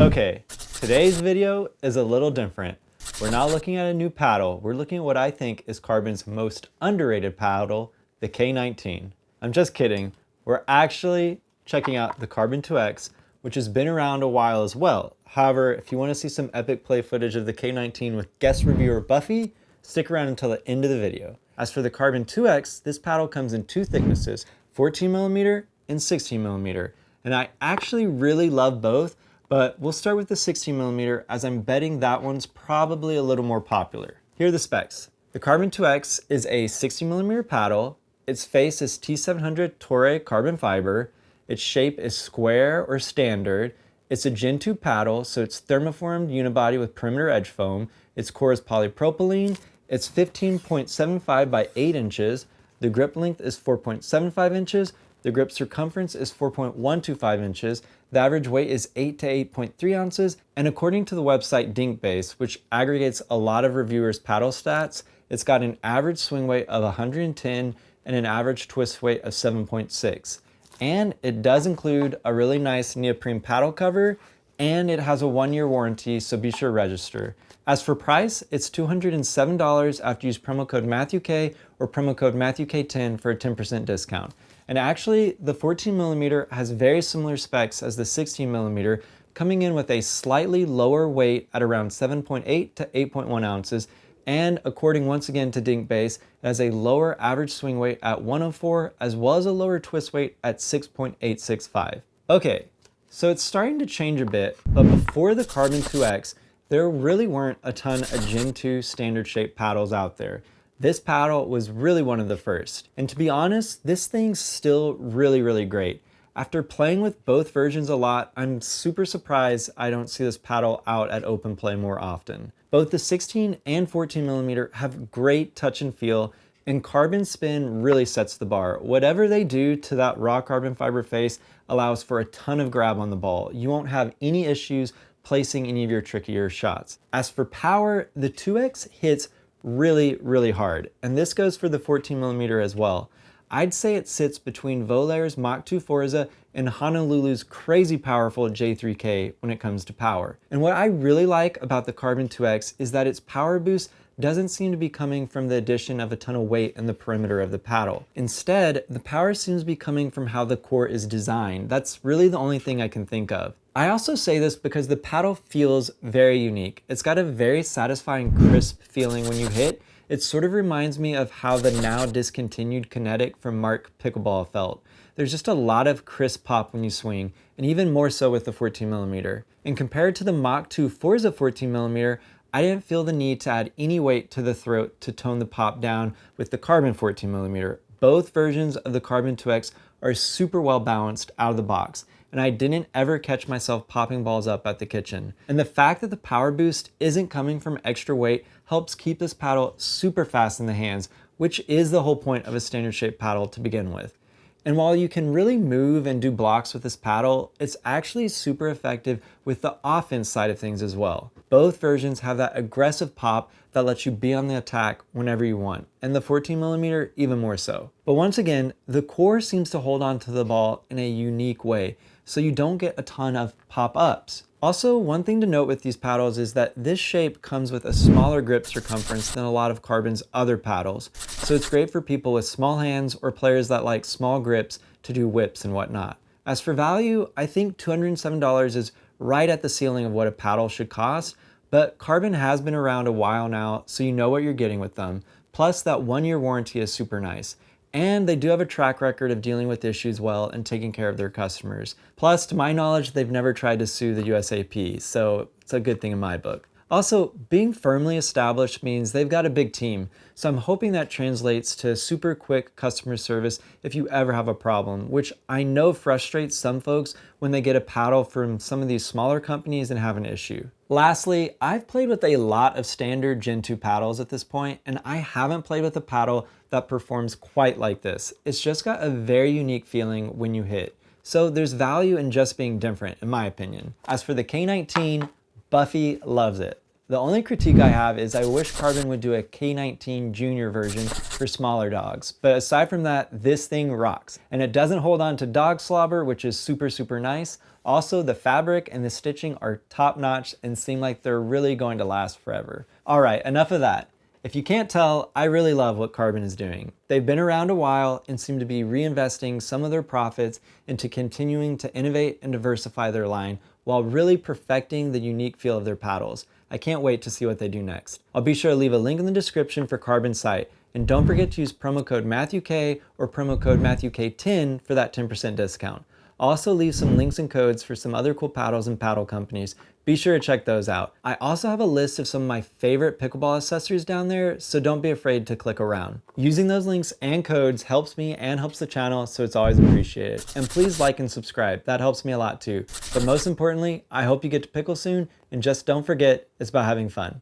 Okay, today's video is a little different. We're not looking at a new paddle, we're looking at what I think is Carbon's most underrated paddle, the K19. I'm just kidding, we're actually checking out the CRBN² X, which has been around a while as well. However, if you want to see some epic play footage of the K19 with guest reviewer Buffy, stick around until the end of the video. As for the CRBN² X, this paddle comes in two thicknesses, 14mm and 16mm, and I actually really love both, but we'll start with the 16mm as I'm betting that one's probably a little more popular. Here are the specs. The CRBN² X is a 60mm paddle. Its face is T700 Toray carbon fiber. Its shape is square or standard. It's a Gen 2 paddle, so it's thermoformed unibody with perimeter edge foam. Its core is polypropylene. It's 15.75 by 8 inches. The grip length is 4.75 inches. The grip circumference is 4.125 inches. The average weight is 8 to 8.3 ounces. And according to the website Dinkbase, which aggregates a lot of reviewers' paddle stats, it's got an average swing weight of 110 and an average twist weight of 7.6. And it does include a really nice neoprene paddle cover, and it has a 1-year warranty, so be sure to register. As for price, it's $207 after you use promo code MatthewK or promo code MatthewK10 for a 10% discount. And actually, the 14mm has very similar specs as the 16mm, coming in with a slightly lower weight at around 7.8 to 8.1 ounces, and according once again to Dinkbase, it has a lower average swing weight at 104, as well as a lower twist weight at 6.865. Okay, so it's starting to change a bit, but before the CRBN² X, there really weren't a ton of Gen 2 standard shape paddles out there. This paddle was really one of the first. And to be honest, this thing's still really great. After playing with both versions a lot, I'm super surprised I don't see this paddle out at open play more often. Both the 16 and 14mm have great touch and feel, and carbon spin really sets the bar. Whatever they do to that raw carbon fiber face allows for a ton of grab on the ball. You won't have any issues placing any of your trickier shots. As for power, the 2X hits really hard, and this goes for the 14mm as well. I'd say it sits between Volair's Mach 2 Forza and Honolulu's crazy powerful J3K when it comes to power. And what I really like about the CRBN² X is that its power boost doesn't seem to be coming from the addition of a ton of weight in the perimeter of the paddle. Instead, the power seems to be coming from how the core is designed. That's really the only thing I can think of. I also say this because the paddle feels very unique. It's got a very satisfying crisp feeling when you hit. It sort of reminds me of how the now discontinued Kinetic from Mach Pickleball felt. There's just a lot of crisp pop when you swing, and even more so with the 14mm. And compared to the Mach 2 Forza 14mm, I didn't feel the need to add any weight to the throat to tone the pop down with the carbon 14mm. Both versions of the CRBN² X are super well balanced out of the box, and I didn't ever catch myself popping balls up at the kitchen. And the fact that the power boost isn't coming from extra weight helps keep this paddle super fast in the hands, which is the whole point of a standard shaped paddle to begin with. And while you can really move and do blocks with this paddle, it's actually super effective with the offense side of things as well. Both versions have that aggressive pop that lets you be on the attack whenever you want, and the 14mm even more so. But once again, the core seems to hold on to the ball in a unique way, so you don't get a ton of pop-ups. Also, one thing to note with these paddles is that this shape comes with a smaller grip circumference than a lot of Carbon's other paddles, so it's great for people with small hands or players that like small grips to do whips and whatnot. As for value, I think $207 is right at the ceiling of what a paddle should cost, but Carbon has been around a while now, so you know what you're getting with them. Plus, that 1-year warranty is super nice. And they do have a track record of dealing with issues well and taking care of their customers. Plus, to my knowledge, they've never tried to sue the USAP, so it's a good thing in my book. Also, being firmly established means they've got a big team, so I'm hoping that translates to super quick customer service if you ever have a problem, which I know frustrates some folks when they get a paddle from some of these smaller companies and have an issue. Lastly, I've played with a lot of standard Gen 2 paddles at this point, and I haven't played with a paddle that performs quite like this. It's just got a very unique feeling when you hit. So there's value in just being different, in my opinion. As for the K19, Buffy loves it. The only critique I have is I wish Carbon would do a K19 Junior version for smaller dogs. But aside from that, this thing rocks. And it doesn't hold on to dog slobber, which is super, super nice. Also, the fabric and the stitching are top notch and seem like they're really going to last forever. All right, enough of that. If you can't tell, I really love what Carbon is doing. They've been around a while and seem to be reinvesting some of their profits into continuing to innovate and diversify their line while really perfecting the unique feel of their paddles. I can't wait to see what they do next. I'll be sure to leave a link in the description for Carbon's site, and don't forget to use promo code MatthewK or promo code MatthewK10 for that 10% discount. I'll also leave some links and codes for some other cool paddles and paddle companies. Be sure to check those out. I also have a list of some of my favorite pickleball accessories down there, so don't be afraid to click around. Using those links and codes helps me and helps the channel, so it's always appreciated. And please like and subscribe, that helps me a lot too. But most importantly, I hope you get to pickle soon, and just don't forget, it's about having fun.